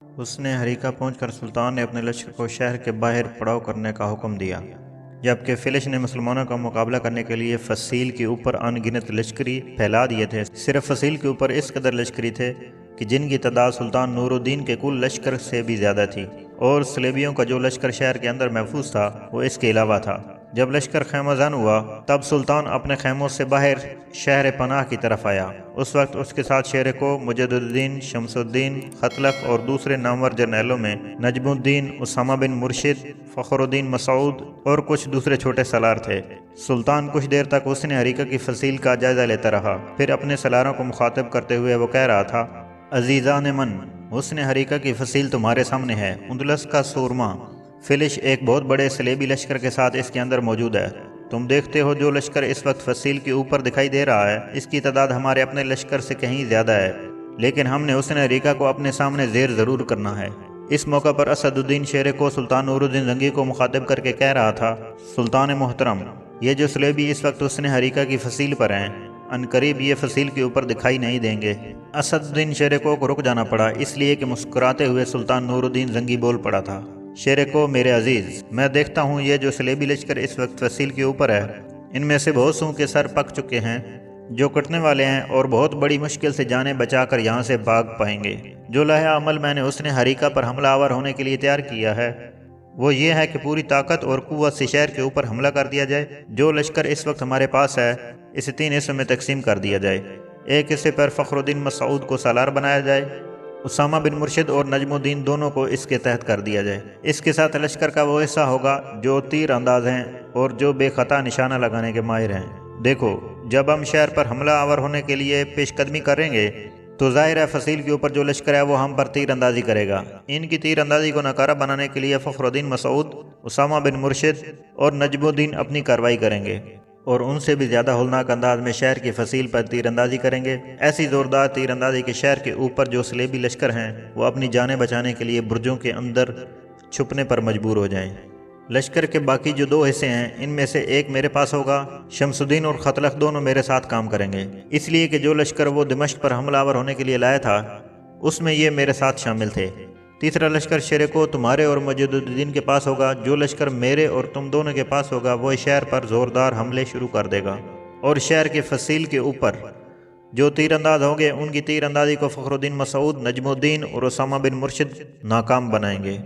उसने हरीका पहुंचकर सुल्तान ने अपने लश्कर को शहर के बाहर पड़ाव करने का हुक्म दिया, जबकि फिलिश ने मुसलमानों का मुकाबला करने के लिए फसील के ऊपर अनगिनत लश्करी फैला दिए थे। सिर्फ फसील के ऊपर इस कदर लश्करी थे कि जिनकी तादाद सुल्तान नूरुद्दीन के कुल लश्कर से भी ज़्यादा थी, और सलेबियों का जो लश्कर शहर के अंदर महफूज था वो इसके अलावा था। जब लश्कर खैमाजान हुआ तब सुल्तान अपने खैमों से बाहर शहर पनाह की तरफ आया। उस वक्त उसके साथ शेर को, मुजद्दुद्दीन, शमसुद्दीन, खतलक और दूसरे नामवर जर्नैलों में नजमुद्दीन, उसामा बिन मुर्शिद, फ़खरुद्दीन मसूद और कुछ दूसरे छोटे सलार थे। सुल्तान कुछ देर तक उसने हरीका की फसील का जायजा लेता रहा, फिर अपने सलारों को मुखातिब करते हुए वो कह रहा था, अजीज़ान मन, उसने हरीका की फसील तुम्हारे सामने है। उंदलस का सूरमा फिलिश एक बहुत बड़े सलेबी लश्कर के साथ इसके अंदर मौजूद है। तुम देखते हो जो लश्कर इस वक्त फसील के ऊपर दिखाई दे रहा है, इसकी तादाद हमारे अपने लश्कर से कहीं ज़्यादा है, लेकिन हमने उसने हरीका को अपने सामने ज़ेर ज़रूर करना है। इस मौका पर असदुद्दीन शेर को सुल्तान नूरुद्दीन जंगी को मुखातिब करके कह रहा था, सुल्तान मोहतरम, ये जो सलेबी इस वक्त उसने हरीका की फसील पर हैं, अनकरीब ये फसील के ऊपर दिखाई नहीं देंगे। असदुद्दीन शेर को रुक जाना पड़ा, इसलिए कि मुस्कुराते हुए सुल्तान नूरुद्दीन जंगी बोल पड़ा था, शेर को, मेरे अजीज़, मैं देखता हूँ ये जो सलेबी लश्कर इस वक्त फसील के ऊपर है, इनमें से बहुत सू के सर पक चुके हैं जो कटने वाले हैं और बहुत बड़ी मुश्किल से जानें बचाकर यहाँ से भाग पाएंगे। जो लहा अमल मैंने उसने हरीका पर हमला आवर होने के लिए तैयार किया है वो ये है कि पूरी ताकत और कुव्वत से शहर के ऊपर हमला कर दिया जाए। जो लश्कर इस वक्त हमारे पास है इसे 3 हिस्सों में तकसीम कर दिया जाए। एक हिस्से पर फ़खरुद्दीन मसूद को सालार बनाया जाए, उसामा बिन मुर्शिद और नजमुद्दीन दोनों को इसके तहत कर दिया जाए। इसके साथ लश्कर का वो हिस्सा होगा जो तीर अंदाज हैं और जो बेखता निशाना लगाने के माहिर हैं। देखो, जब हम शहर पर हमला आवर होने के लिए पेशकदमी करेंगे तो ज़ाहिर है फसील के ऊपर जो लश्कर है वो हम पर तीर अंदाजी करेगा। इनकी तीर अंदाजी को नाकारा बनाने के लिए फ़खरुद्दीन मसूद, उसामा बिन मुर्शिद और नजमुद्दीन अपनी कार्रवाई करेंगे और उनसे भी ज़्यादा होलनाक अंदाज में शहर की फसील पर तीर अंदाजी करेंगे। ऐसी ज़ोरदार तीर अंदाजी के शहर के ऊपर जो सलेबी लश्कर हैं वो अपनी जानें बचाने के लिए बुर्जों के अंदर छुपने पर मजबूर हो जाएं। लश्कर के बाकी जो 2 हिस्से हैं इनमें से एक मेरे पास होगा, शमसुद्दीन और खतलक दोनों मेरे साथ काम करेंगे, इसलिए कि जो लश्कर वो दिमश्क पर हमलावर होने के लिए लाया था उसमें ये मेरे साथ शामिल थे। तीसरा लश्कर शेर को तुम्हारे और मुजद्दुद्दीन के पास होगा। जो लश्कर मेरे और तुम दोनों के पास होगा वो शहर पर ज़ोरदार हमले शुरू कर देगा और शहर के फसील के ऊपर जो तीर अंदाज होंगे उनकी तीर अंदाजी को फ़खरुद्दीन मसूद, नजमुद्दीन और उसामा बिन मुर्शिद नाकाम बनाएंगे।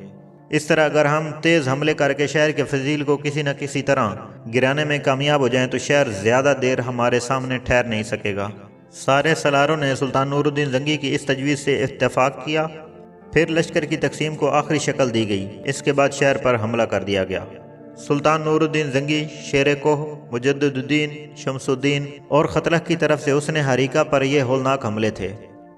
इस तरह अगर हम तेज़ हमले करके शहर के फजील को किसी न किसी तरह गिराने में कामयाब हो जाएं तो शहर ज़्यादा देर हमारे सामने ठहर नहीं सकेगा। सारे सलारों ने सुल्तान नूरुद्दीन जंगी की इस तजवीज़ से इत्तेफाक किया। फिर लश्कर की तकसीम को आखिरी शक्ल दी गई। इसके बाद शहर पर हमला कर दिया गया। सुल्तान नूरुद्दीन जंगी शेर कोह, मुजद्दुद्दीन, शमसुद्दीन और खतलक की तरफ से उसने हरीका पर यह होलनाक हमले थे,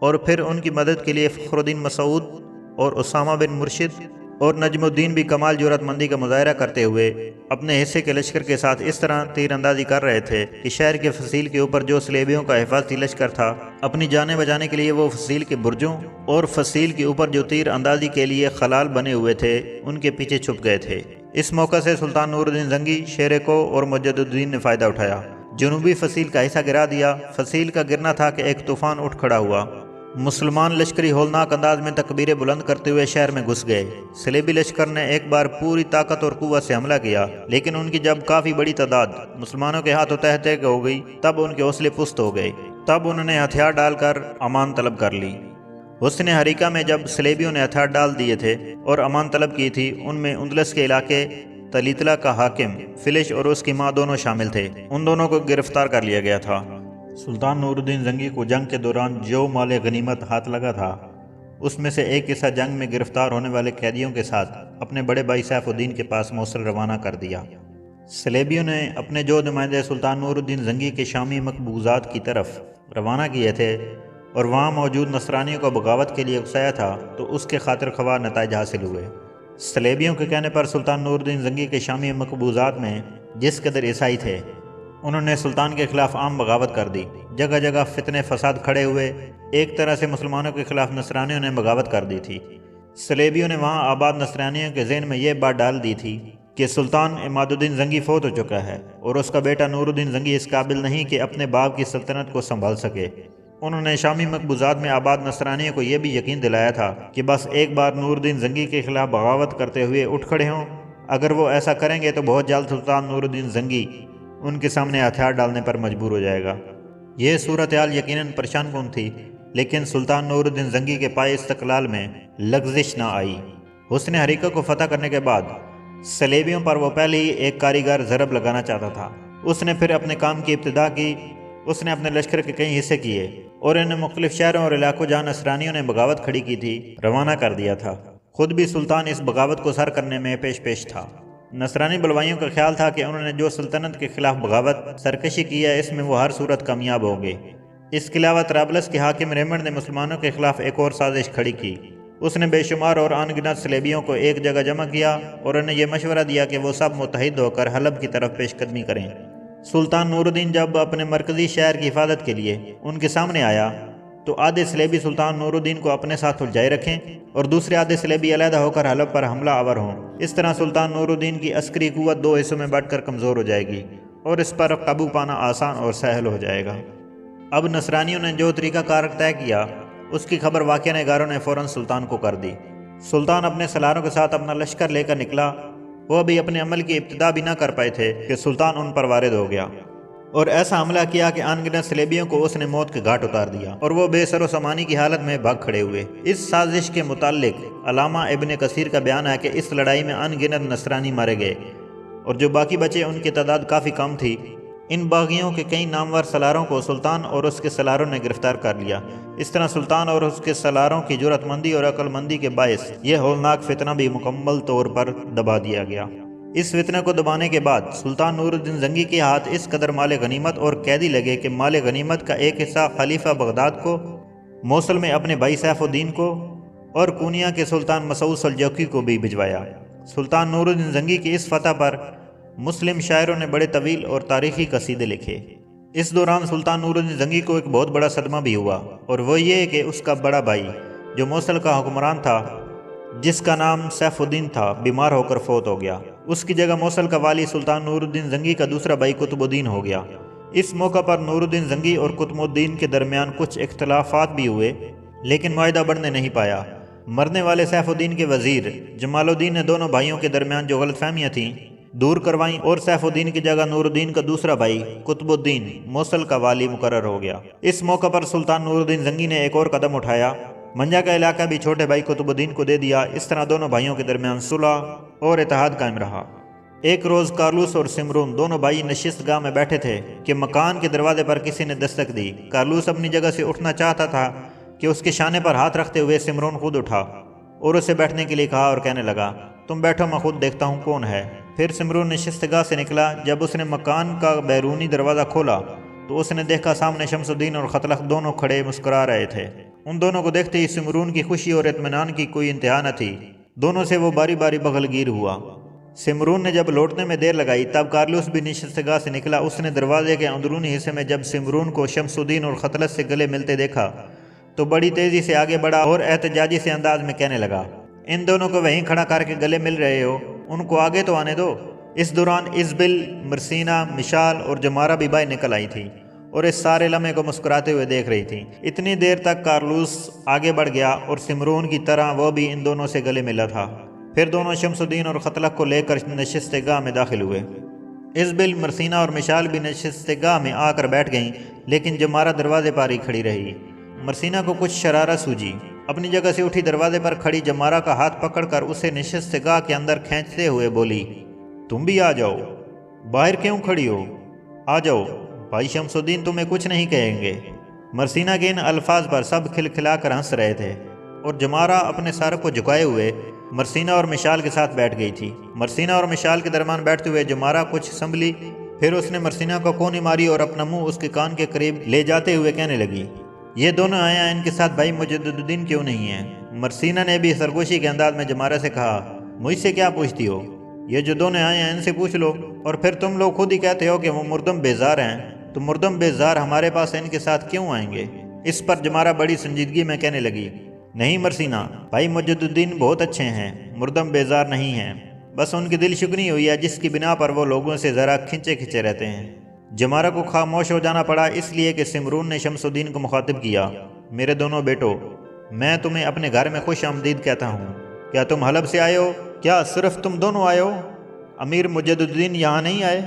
और फिर उनकी मदद के लिए फ़खरुद्दीन मसूद और उसामा बिन मुर्शिद और नजमुद्दीन भी कमाल जुरतमंदी का मुजाहरा करते हुए अपने हिस्से के लश्कर के साथ इस तरह तीर अंदाजी कर रहे थे कि शहर के फसील के ऊपर जो सलेबियों का हिफाजती लश्कर था अपनी जानें बचाने के लिए वो फसील के बुर्जों और फसील के ऊपर जो तीर अंदाजी के लिए खलाल बने हुए थे उनके पीछे छुप गए थे। इस मौका से सुल्तान नूरुद्दीन जंगी शेर को और मुजद्दुद्दीन ने फ़ायदा उठाया। जनूबी फसील का हिस्सा गिरा दिया। फसील का गिरना था कि एक तूफ़ान उठ खड़ा हुआ। मुसलमान लश्करी होलनाक अंदाज में तकबीरें बुलंद करते हुए शहर में घुस गए। सलेबी लश्कर ने एक बार पूरी ताकत और कुव्वत से हमला किया, लेकिन उनकी जब काफ़ी बड़ी तादाद मुसलमानों के हाथों तहत हो गई तब उनके हौसले पुस्त हो गए। तब उन्होंने हथियार डालकर अमान तलब कर ली। हुस्न हरीका में जब सलेबियों ने हथियार डाल दिए थे और अमान तलब की थी, उनमें उंदलस के इलाके तलीतला का हाकिम फिलिश और उसकी माँ दोनों शामिल थे। उन दोनों को गिरफ्तार कर लिया गया था। सुल्तान नूरुद्दीन जंगी को जंग के दौरान जो माल गनीमत हाथ लगा था उसमें से एक हिस्सा जंग में गिरफ्तार होने वाले कैदियों के साथ अपने बड़े भाई सैफुद्दीन के पास मौसल रवाना कर दिया। सलेबियों ने अपने जो नुमाइंदे सुल्तान नूरुद्दीन जंगी के शामी मकबूजात की तरफ रवाना किए थे और वहाँ मौजूद नसरानियों को बगावत के लिए उकसाया था तो उसके खातिर ख्वाह नताइज हासिल हुए। सलेबियों के कहने पर सुल्तान नूरुद्दीन जंगी के शामी मकबूजात में जिस कदर ईसाई थे उन्होंने सुल्तान के खिलाफ आम बगावत कर दी। जगह जगह फितने फसाद खड़े हुए। एक तरह से मुसलमानों के खिलाफ नसरानियों ने बगावत कर दी थी। सलेबियों ने वहाँ आबाद नसरानियों के ज़हन में यह बात डाल दी थी कि सुल्तान इमादुद्दीन जंगी फौत हो चुका है और उसका बेटा नूरुद्दीन जंगी इस काबिल नहीं कि अपने बाप की सल्तनत को संभाल सके। انہوں نے شامی مقبوضات میں آباد نصرانیوں کو یہ بھی یقین دلایا تھا کہ بس ایک بار نور الدین زنگی کے خلاف بغاوت کرتے ہوئے اٹھ کھڑے ہوں، اگر وہ ایسا کریں گے تو بہت جلد سلطان نور الدین زنگی ان کے سامنے ہتھیار ڈالنے پر مجبور ہو جائے گا۔ یہ صورتحال یقیناً پریشان کن تھی، لیکن سلطان نور الدین زنگی کے پائے استقلال میں لغزش نہ آئی۔ حسن حریقہ کو فتح کرنے کے بعد صلیبیوں پر وہ پہلے ہی ایک کاریگر ضرب لگانا چاہتا تھا۔ اس نے پھر اپنے کام کی ابتدا کی۔ اس نے اپنے لشکر کے کئی حصے کیے اور انہیں مختلف شہروں اور علاقوں جہاں نصرانیوں نے بغاوت کھڑی کی تھی روانہ کر دیا تھا۔ خود بھی سلطان اس بغاوت کو سر کرنے میں پیش تھا۔ نصرانی بلوائیوں کا خیال تھا کہ انہوں نے جو سلطنت کے خلاف بغاوت سرکشی کی ہے، اس میں وہ ہر صورت کامیاب ہوں گے۔ اس کے علاوہ طرابلس کے حاکم ریمنڈ نے مسلمانوں کے خلاف ایک اور سازش کھڑی کی۔ اس نے بے شمار اور ان گنت صلیبیوں کو ایک جگہ جمع کیا اور انہیں یہ مشورہ دیا کہ وہ سب متحد ہو کر حلب کی طرف پیش قدمی کریں۔ سلطان نور الدین جب اپنے مرکزی شہر کی حفاظت کے لیے ان کے سامنے آیا تو آدھے صلیبی سلطان نور الدین کو اپنے ساتھ الجھائے رکھیں اور دوسرے آدھے صلیبی علیحدہ ہو کر حلب پر حملہ آور ہوں۔ اس طرح سلطان نور الدین کی عسکری قوت دو حصوں میں بٹ کر کمزور ہو جائے گی اور اس پر قابو پانا آسان اور سہل ہو جائے گا۔ اب نصرانیوں نے جو طریقہ کار طے کیا، اس کی خبر واقعہ نگاروں نے فوراً سلطان کو کر دی۔ سلطان اپنے سالاروں کے ساتھ اپنا لشکر لے کر نکلا۔ وہ ابھی اپنے عمل کی ابتدا بھی نہ کر پائے تھے کہ سلطان ان پر وارد ہو گیا اور ایسا حملہ کیا کہ ان گنت صلیبیوں کو اس نے موت کے گھاٹ اتار دیا اور وہ بے سر و سامانی کی حالت میں بھاگ کھڑے ہوئے۔ اس سازش کے متعلق علامہ ابن کثیر کا بیان ہے کہ اس لڑائی میں ان گنت نصرانی مارے گئے اور جو باقی بچے ان کی تعداد کافی کم تھی۔ ان باغیوں کے کئی نامور سالاروں کو سلطان اور اس کے سالاروں نے گرفتار کر لیا۔ اس طرح سلطان اور اس کے سالاروں کی جرأت مندی اور عقل مندی کے باعث یہ ہولناک فتنہ بھی مکمل طور پر دبا دیا گیا۔ اس فتنہ کو دبانے کے بعد سلطان نور الدین زنگی کے ہاتھ اس قدر مال غنیمت اور قیدی لگے کہ مال غنیمت کا ایک حصہ خلیفہ بغداد کو، موصل میں اپنے بھائی سیف الدین کو اور کونیا کے سلطان مسعود سلجوقی کو بھی بھجوایا۔ سلطان نور الدین زنگی کی اس فتح پر مسلم شاعروں نے بڑے طویل اور تاریخی قصیدے لکھے۔ اس دوران سلطان نور الدین زنگی کو ایک بہت بڑا صدمہ بھی ہوا اور وہ یہ کہ اس کا بڑا بھائی جو موصل کا حکمران تھا، جس کا نام سیف الدین تھا، بیمار ہو کر فوت ہو گیا۔ اس کی جگہ موصل کا والی سلطان نور الدین زنگی کا دوسرا بھائی قطب الدین ہو گیا۔ اس موقع پر نور الدین زنگی اور قطب الدین کے درمیان کچھ اختلافات بھی ہوئے، لیکن معاہدہ بڑھنے نہیں پایا۔ مرنے والے سیف الدین کے وزیر جمال الدین نے دونوں بھائیوں کے درمیان جو غلط فہمیاں تھیں دور کروائیں اور سیف الدین کی جگہ نور الدین کا دوسرا بھائی قطب الدین موصل کا والی مقرر ہو گیا۔ اس موقع پر سلطان نور الدین زنگی نے ایک اور قدم اٹھایا، منجا کا علاقہ بھی چھوٹے بھائی قطب الدین کو دے دیا۔ اس طرح دونوں بھائیوں کے درمیان صلح اور اتحاد قائم رہا۔ ایک روز کارلوس اور سمرون دونوں بھائی نشست گاہ میں بیٹھے تھے کہ مکان کے دروازے پر کسی نے دستک دی۔ کارلوس اپنی جگہ سے اٹھنا چاہتا تھا کہ اس کے شانے پر ہاتھ رکھتے ہوئے سمرون خود اٹھا اور اسے بیٹھنے کے لیے کہا اور کہنے لگا، تم بیٹھو، میں خود دیکھتا ہوں کون ہے۔ پھر سمرون نشست گاہ سے نکلا۔ جب اس نے مکان کا بیرونی دروازہ کھولا تو اس نے دیکھا سامنے شمس الدین اور خطلخ دونوں کھڑے مسکرا رہے تھے۔ ان دونوں کو دیکھتے ہی سمرون کی خوشی اور اطمینان کی کوئی انتہا نہ تھی۔ دونوں سے وہ باری باری بغل گیر ہوا۔ سمرون نے جب لوٹنے میں دیر لگائی تب کارلوس بھی نشست گاہ سے نکلا۔ اس نے دروازے کے اندرونی حصے میں جب سمرون کو شمس الدین اور خطلخ سے گلے ملتے دیکھا تو بڑی تیزی سے آگے بڑھا اور احتجاجی سے انداز میں کہنے لگا، ان دونوں کو وہیں کھڑا کر کے گلے مل رہے ہو، ان کو آگے تو آنے دو۔ اس دوران ازبل، مرسینہ، مشال اور جمارہ بھی باہر نکل آئی تھی اور اس سارے لمحے کو مسکراتے ہوئے دیکھ رہی تھی۔ اتنی دیر تک کارلوس آگے بڑھ گیا اور سمرون کی طرح وہ بھی ان دونوں سے گلے ملا تھا۔ پھر دونوں شمس الدین اور خطلخ کو لے کر نشست گاہ میں داخل ہوئے۔ ازبل، مرسینہ اور مشال بھی نشست گاہ میں آ کر بیٹھ گئیں، لیکن جمارہ دروازے پر ہی کھڑی رہی۔ مرسینہ کو کچھ شرارت سوجی، اپنی جگہ سے اٹھی، دروازے پر کھڑی جمارہ کا ہاتھ پکڑ کر اسے نشست گاہ کے اندر کھینچتے ہوئے بولی، تم بھی آ جاؤ، باہر کیوں کھڑی ہو؟ آ جاؤ، بھائی شمس الدین تمہیں کچھ نہیں کہیں گے۔ مرسینہ کے ان الفاظ پر سب کھلکھلا کر ہنس رہے تھے اور جمارہ اپنے سر کو جھکائے ہوئے مرسینہ اور مشال کے ساتھ بیٹھ گئی تھی۔ مرسینہ اور مشال کے درمیان بیٹھتے ہوئے جمارہ کچھ سنبھلی، پھر اس نے مرسینہ کو کونی ماری اور اپنا منہ اس کے کان کے قریب لے جاتے ہوئے کہنے لگی، یہ دونوں آئے ہیں، ان کے ساتھ بھائی مجدد الدین کیوں نہیں ہیں؟ مرسینہ نے بھی سرگوشی کے انداز میں جمارہ سے کہا، مجھ سے کیا پوچھتی ہو؟ یہ جو دونوں آئے ہیں ان سے پوچھ لو، اور پھر تم لوگ خود ہی کہتے ہو کہ وہ مردم بیزار ہیں، تو مردم بیزار ہمارے پاس ان کے ساتھ کیوں آئیں گے؟ اس پر جمارہ بڑی سنجیدگی میں کہنے لگی، نہیں مرسینہ، بھائی مجدد الدین بہت اچھے ہیں، مردم بیزار نہیں ہیں، بس ان کی دل شکنی ہوئی ہے جس کی بنا پر وہ لوگوں سے ذرا کھنچے کھنچے رہتے ہیں۔ जमारा को खामोश हो जाना पड़ा, इसलिए कि सिमरून ने शमसुद्दीन को मुखातिब किया, मेरे दोनों बेटों, मैं तुम्हें अपने घर में खुश आमदीद कहता हूँ। क्या तुम हलब से आए हो? क्या सिर्फ तुम दोनों आए हो? अमीर मुजद्दुद्दीन यहाँ नहीं आए?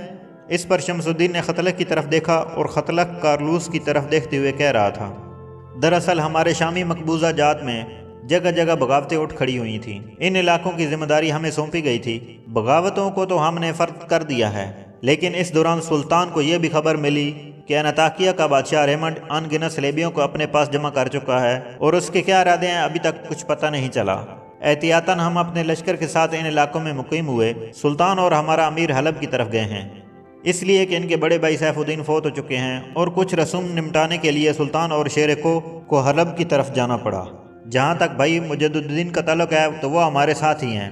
इस पर शमसुद्दीन ने खतलक की तरफ देखा और खतलक कारलूस की तरफ देखते हुए कह रहा था, दरअसल हमारे शामी मकबूजा जात में जगह जगह बगावतें उठ खड़ी हुई थीं। इन इलाकों की जिम्मेदारी हमें सौंपी गई थी। बगावतों को तो हमने फर्द कर दिया है, लेकिन इस दौरान सुल्तान को यह भी खबर मिली कि अनताकिया का बादशाह रेमंड अनगिनत सलेबियों को अपने पास जमा कर चुका है और उसके क्या इरादे हैं अभी तक कुछ पता नहीं चला। एहतियातन हम अपने लश्कर के साथ इन इलाकों में मुकीम हुए। सुल्तान और हमारा अमीर हलब की तरफ गए हैं, इसलिए कि इनके बड़े भाई सैफुद्दीन फौत हो चुके हैं और कुछ रसूम निपटाने के लिए सुल्तान और शेर को हलब की तरफ जाना पड़ा। जहाँ तक भाई मुजद्दुद्दीन का ताल्लुक है तो वो हमारे साथ ही हैं।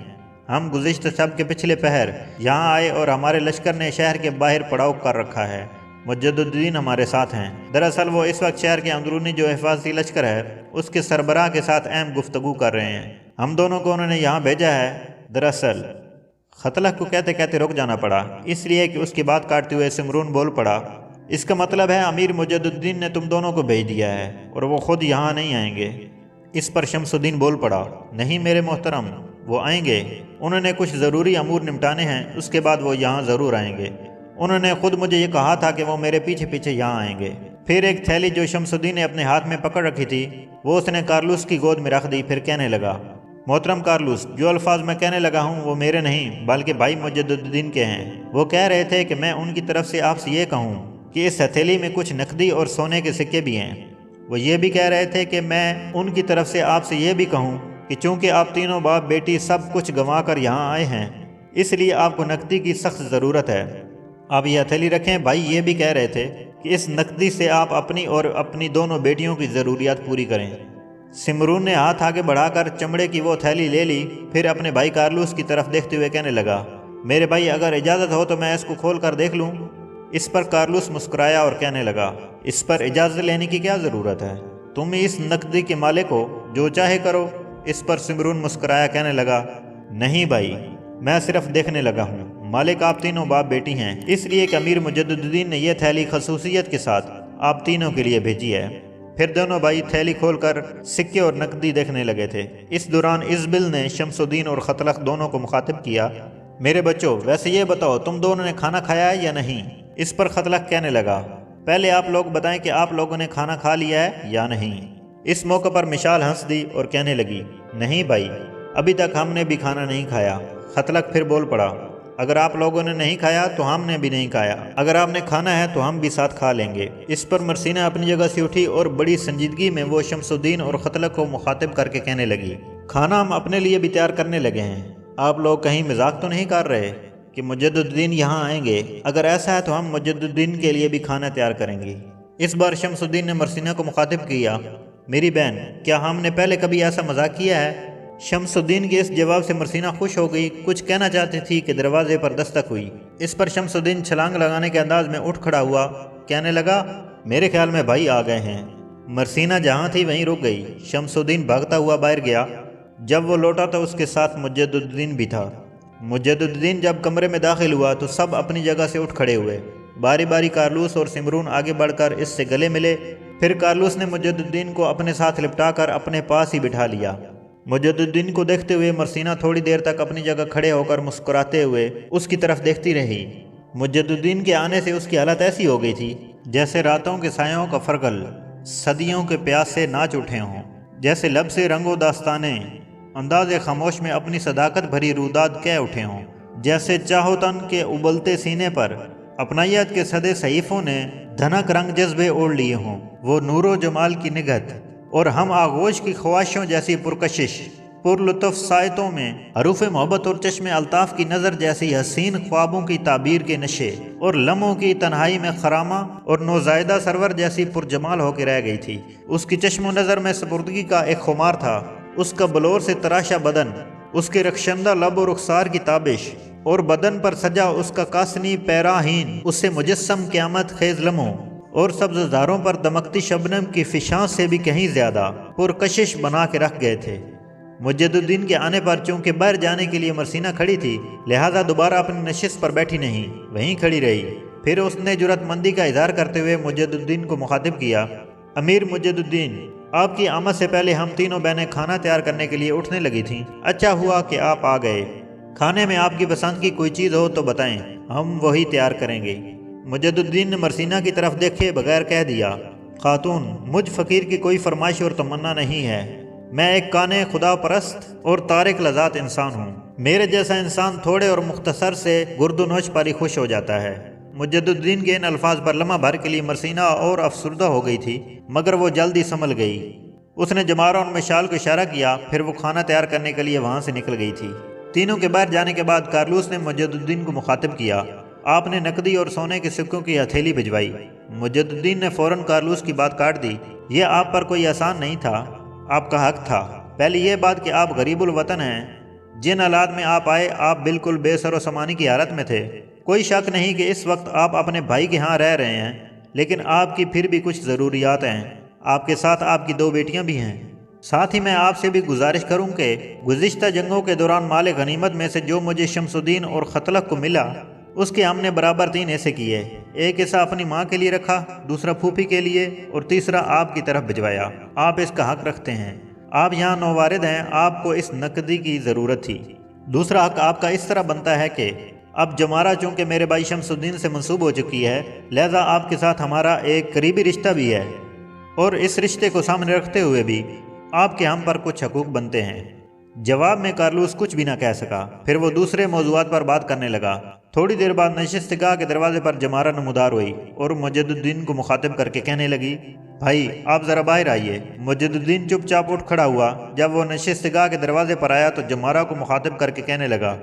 हम गुज़िश्ता शब के पिछले पहर यहाँ आए और हमारे लश्कर ने शहर के बाहर पड़ाव कर रखा है। मुजद्दुद्दीन हमारे साथ हैं। दरअसल वो इस वक्त शहर के अंदरूनी जो हिफाजती लश्कर है उसके सरबराह के साथ अहम गुफ्तगू कर रहे हैं। हम दोनों को उन्होंने यहाँ भेजा है। दरअसल खतलक को कहते कहते रुक जाना पड़ा, इसलिए कि उसकी बात काटते हुए सिमरून बोल पड़ा, इसका मतलब है अमीर मुजद्दुद्दीन ने तुम दोनों को भेज दिया है और वो खुद यहाँ नहीं आएंगे। इस पर शमसुद्दीन बोल पड़ा, नहीं मेरे मोहतरम, वो आएंगे। उन्होंने कुछ ज़रूरी अमूर निपटाने हैं, उसके बाद वो यहाँ ज़रूर आएंगे। उन्होंने खुद मुझे ये कहा था कि वो मेरे पीछे पीछे यहाँ आएंगे। फिर एक थैली जो शमसुद्दीन ने अपने हाथ में पकड़ रखी थी वो उसने कारलूस की गोद में रख दी। फिर कहने लगा, मोहतरम कारलूस, जो अल्फाज मैं कहने लगा हूँ वो मेरे नहीं बल्कि भाई मुजद्दुद्दीन के हैं। वो कह रहे थे कि मैं उनकी तरफ से आपसे ये कहूँ कि इस हथेली में कुछ नकदी और सोने के सिक्के भी हैं। वो ये भी कह रहे थे कि मैं उनकी तरफ से आपसे ये भी कहूँ कि चूँकि आप तीनों बाप बेटी सब कुछ गंवा कर यहाँ आए हैं, इसलिए आपको नकदी की सख्त ज़रूरत है। आप ये हथेली रखें। भाई ये भी कह रहे थे कि इस नकदी से आप अपनी और अपनी दोनों बेटियों की ज़रूरियात पूरी करें। सिमरून ने हाथ आगे बढ़ाकर चमड़े की वो थैली ले ली। फिर अपने भाई कारलूस की तरफ देखते हुए कहने लगा, मेरे भाई अगर इजाज़त हो तो मैं इसको खोल कर देख लूँ। इस पर कारलूस मुस्कुराया और कहने लगा, इस पर इजाज़त लेने की क्या ज़रूरत है, तुम इस नकदी के मालिक हो, जो चाहे करो। इस पर सिमरून मुस्कुराया, कहने लगा, नहीं भाई, मैं सिर्फ देखने लगा हूँ। मालिक आप तीनों बाप बेटी हैं, इसलिए कि अमीर मुजद्दुद्दीन ने यह थैली खसूसियत के साथ आप तीनों के लिए भेजी है। फिर दोनों भाई थैली खोलकर सिक्के और नकदी देखने लगे थे। इस दौरान इज़बिल ने शमसुद्दीन और खतलक दोनों को मुखातिब किया, मेरे बच्चों, वैसे ये बताओ तुम दोनों ने खाना खाया है या नहीं। इस पर खतलक कहने लगा, पहले आप लोग बताएं कि आप लोगों ने खाना खा लिया है या नहीं। इस मौके पर मिशाल हंस दी और कहने लगी, नहीं भाई, अभी तक हमने भी खाना नहीं खाया। खतलक फिर बोल पड़ा, अगर आप लोगों ने नहीं खाया तो हमने भी नहीं खाया, अगर आपने खाना है तो हम भी साथ खा लेंगे। इस पर मरसीना अपनी जगह से उठी और बड़ी संजीदगी में वो शमसुद्दीन और खतलक को मुखातिब करके कहने लगी, खाना हम अपने लिए भी तैयार करने लगे हैं। आप लोग कहीं मजाक तो नहीं कर रहे कि मुजद्दुद्दीन यहाँ आएंगे? अगर ऐसा है तो हम मुजद्दुद्दीन के लिए भी खाना तैयार करेंगे। इस बार शमसुद्दीन ने मरसीना को मुखातिब किया, मेरी बहन, क्या हमने पहले कभी ऐसा मजाक किया है? शमसुद्दीन के इस जवाब से मरसीना खुश हो गई, कुछ कहना चाहती थी कि दरवाजे पर दस्तक हुई। इस पर शमसुद्दीन छलांग लगाने के अंदाज में उठ खड़ा हुआ, कहने लगा, मेरे ख्याल में भाई आ गए हैं। मरसीना जहाँ थी वहीं रुक गई। शमसुद्दीन भागता हुआ बाहर गया। जब वो लौटा तो उसके साथ मुजद्दुद्दीन भी था। मुजद्दुद्दीन जब कमरे में दाखिल हुआ तो सब अपनी जगह से उठ खड़े हुए। बारी बारी कारलूस और सिमरून आगे बढ़कर इससे गले मिले। फिर कारलूस ने मुजद्दुद्दीन को अपने साथ लिपटाकर अपने पास ही बिठा लिया। मुजद्दुद्दीन को देखते हुए मरसीना थोड़ी देर तक अपनी जगह खड़े होकर मुस्कुराते हुए उसकी तरफ देखती रही। मुजद्दुद्दीन के आने से उसकी हालत ऐसी हो गई थी जैसे रातों के सायों का फरगल सदियों के प्यास से नाच उठे हों, जैसे लब से रंगो दास्ताने अंदाज़े खामोश में अपनी सदाकत भरी रूदाद कह उठे हों, जैसे चाहोतन के उबलते सीने पर अपनायत के सदे सहीफ़ों ने धनक रंग जज्बे ओढ़ लिए हों। वो नूरो जमाल की निगहत और हम आगोश की ख्वाहिशों जैसी पुरकशिश पुरलुत्फ़ सायतों में हरूफ मोहब्बत और चश्मे अल्ताफ़ की नज़र जैसी हसीन ख्वाबों की ताबीर के नशे और लम्हों की तन्हाई में खरामा और नौज़ायदा सरवर जैसी पुरजमाल होकर रह गई थी। उसकी चश्मो नज़र में सपुर्दगी का एक खुमार था। उसका बलोर से तराशा बदन, उसके रखशंदा लब और रुखसार की ताबिश और बदन पर सजा उसका कासनी पैराहीन उससे मुजस्सम क़यामत खेज़ लम्हों और सब्ज़ारों पर दमकती शबनम की फिशां से भी कहीं ज़्यादा पुरकशिश बना के रख गए थे। मुजद्दुद्दीन के आने पर चूँकि बाहर जाने के लिए मरसीना खड़ी थी, लिहाजा दोबारा अपनी नशिस्त पर बैठी नहीं, वहीं खड़ी रही। پھر اس نے جرأتمندی کا اظہار کرتے ہوئے مجددین کو مخاطب کیا، امیر مجددین، آپ کی آمد سے پہلے ہم تینوں بہنیں کھانا تیار کرنے کے لیے اٹھنے لگی تھیں، اچھا ہوا کہ آپ آ گئے، کھانے میں آپ کی پسند کی کوئی چیز ہو تو بتائیں، ہم وہی تیار کریں گے۔ مجددین نے مرسینہ کی طرف دیکھے بغیر کہہ دیا، خاتون، مجھ فقیر کی کوئی فرمائش اور تمنا نہیں ہے، میں ایک کانے خدا پرست اور تارک لذات انسان ہوں، میرے جیسا انسان تھوڑے اور مختصر سے گرد و نوش پر ہی خوش ہو جاتا ہے۔ مجددین کے ان الفاظ پر لمحہ بھر کے لیے مرسینہ اور افسردہ ہو گئی تھی، مگر وہ جلدی سنبھل گئی۔ اس نے جمارہ اور مشال کو اشارہ کیا، پھر وہ کھانا تیار کرنے کے لیے وہاں سے نکل گئی تھی۔ تینوں کے باہر جانے کے بعد کارلوس نے مجددین کو مخاطب کیا، آپ نے نقدی اور سونے کے سکوں کی ہتھیلی بھجوائی۔ مجددین نے فوراً کارلوس کی بات کاٹ دی، یہ آپ پر کوئی احسان نہیں تھا، آپ کا حق تھا۔ پہلی یہ بات کہ آپ غریب الوطن ہیں، جن حالات میں آپ آئے آپ بالکل بے سر و سامانی کی حالت میں تھے۔ کوئی شک نہیں کہ اس وقت آپ اپنے بھائی کے ہاں رہ رہے ہیں، لیکن آپ کی پھر بھی کچھ ضروریات ہیں، آپ کے ساتھ آپ کی 2 بیٹیاں بھی ہیں۔ ساتھ ہی میں آپ سے بھی گزارش کروں کہ گزشتہ جنگوں کے دوران مال غنیمت میں سے جو مجھے شمس الدین اور ختلق کو ملا، اس کے ہم نے برابر 3 حصے کیے، ایک حصہ اپنی ماں کے لیے رکھا، دوسرا پھوپھی کے لیے اور تیسرا آپ کی طرف بھجوایا۔ آپ اس کا حق رکھتے ہیں، آپ یہاں نووارد ہیں، آپ کو اس نقدی کی ضرورت تھی۔ دوسرا حق آپ کا اس طرح بنتا ہے کہ اب جمارہ چونکہ میرے بھائی شمس الدین سے منسوب ہو چکی ہے، لہذا آپ کے ساتھ ہمارا ایک قریبی رشتہ بھی ہے، اور اس رشتے کو سامنے رکھتے ہوئے بھی آپ کے ہم پر کچھ حقوق بنتے ہیں۔ جواب میں کارلوس کچھ بھی نہ کہہ سکا، پھر وہ دوسرے موضوعات پر بات کرنے لگا۔ تھوڑی دیر بعد نشستگاہ کے دروازے پر جمارہ نمودار ہوئی اور مجددین کو مخاطب کر کے کہنے لگی، بھائی آپ ذرا باہر آئیے۔ مجددین چپ چاپ اٹھ کھڑا ہوا۔ جب وہ نشستگاہ کے دروازے پر آیا تو جمارہ کو مخاطب کر کے کہنے لگا،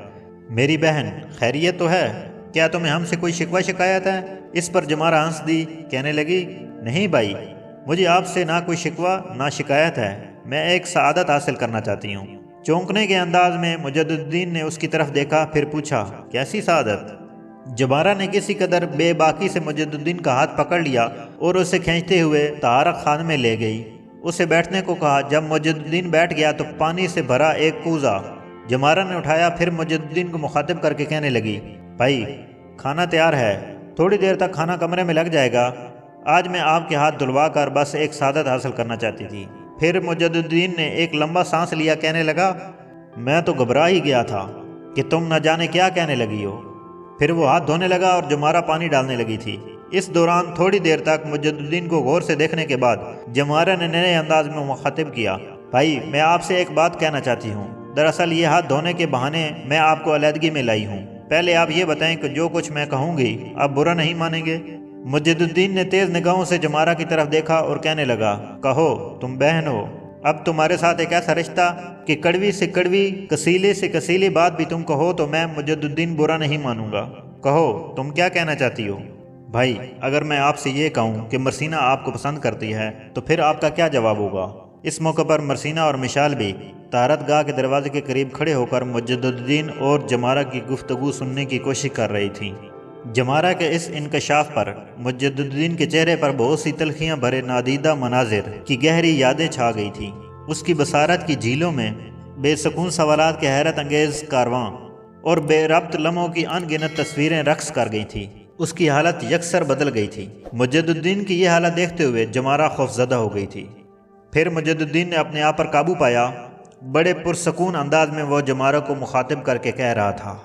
میری بہن خیریت تو ہے؟ کیا تمہیں ہم سے کوئی شکوہ شکایت ہے؟ اس پر جمارہ ہنس دی، کہنے لگی، نہیں بھائی، مجھے آپ سے نہ کوئی شکوہ نہ شکایت ہے، میں ایک سعادت حاصل کرنا چاہتی ہوں۔ چونکنے کے انداز میں مجددین نے اس کی طرف دیکھا، پھر پوچھا، کیسی سعادت؟ جمارہ نے کسی قدر بے باکی سے مجددین کا ہاتھ پکڑ لیا اور اسے کھینچتے ہوئے طہارت خانے میں لے گئی۔ اسے بیٹھنے کو کہا۔ جب مجددین بیٹھ گیا تو پانی سے بھرا ایک کوزہ جمارہ نے اٹھایا، پھر مجددین کو مخاطب کر کے کہنے لگی، بھائی کھانا تیار ہے، تھوڑی دیر تک کھانا کمرے میں لگ جائے گا، آج میں آپ کے ہاتھ دھلوا کر بس ایک سعادت حاصل کرنا چاہتی تھی۔ پھر مجددین نے ایک لمبا سانس لیا، کہنے لگا، میں تو گھبرا ہی گیا تھا کہ تم نہ جانے کیا کہنے لگی ہو۔ پھر وہ ہاتھ دھونے لگا اور جمارہ پانی ڈالنے لگی تھی۔ اس دوران تھوڑی دیر تک مجددین کو غور سے دیکھنے کے بعد جمارہ نے نئے انداز میں مخاطب کیا، بھائی میں آپ سے ایک بات کہنا چاہتی ہوں، دراصل یہ ہاتھ دھونے کے بہانے میں آپ کو علیحدگی میں لائی ہوں، پہلے آپ یہ بتائیں کہ جو کچھ میں کہوں گی آپ برا نہیں مانیں گے؟ مجددین نے تیز نگاہوں سے جمارہ کی طرف دیکھا اور کہنے لگا، کہو، تم بہن ہو، اب تمہارے ساتھ ایک ایسا رشتہ کہ کڑوی سے کڑوی، کسیلے سے کسیلی بات بھی تم کہو تو میں مجددین برا نہیں مانوں گا۔ کہو تم کیا کہنا چاہتی ہو؟ بھائی اگر میں آپ سے یہ کہوں کہ مرسینہ آپ کو پسند کرتی ہے تو پھر آپ کا کیا جواب ہوگا؟ اس موقع پر مرسینہ اور مشال بھی طہارت گاہ کے دروازے کے قریب کھڑے ہو کر مجددین اور جمارہ کی گفتگو سننے کی کوشش کر رہی تھیں۔ جمارہ کے اس انکشاف پر مجددین کے چہرے پر بہت سی تلخیاں بھرے نادیدہ مناظر کی گہری یادیں چھا گئی تھیں۔ اس کی بصارت کی جھیلوں میں بے سکون سوالات کے حیرت انگیز کارواں اور بے ربط لمحوں کی ان گنت تصویریں رقص کر گئی تھیں۔ اس کی حالت یکسر بدل گئی تھی۔ مجددین کی یہ حالت دیکھتے ہوئے جمارہ خوفزدہ ہو گئی تھی۔ پھر مجددین نے اپنے آپ پر قابو پایا۔ بڑے پرسکون انداز میں وہ جمارہ کو مخاطب کر کے کہہ رہا تھا،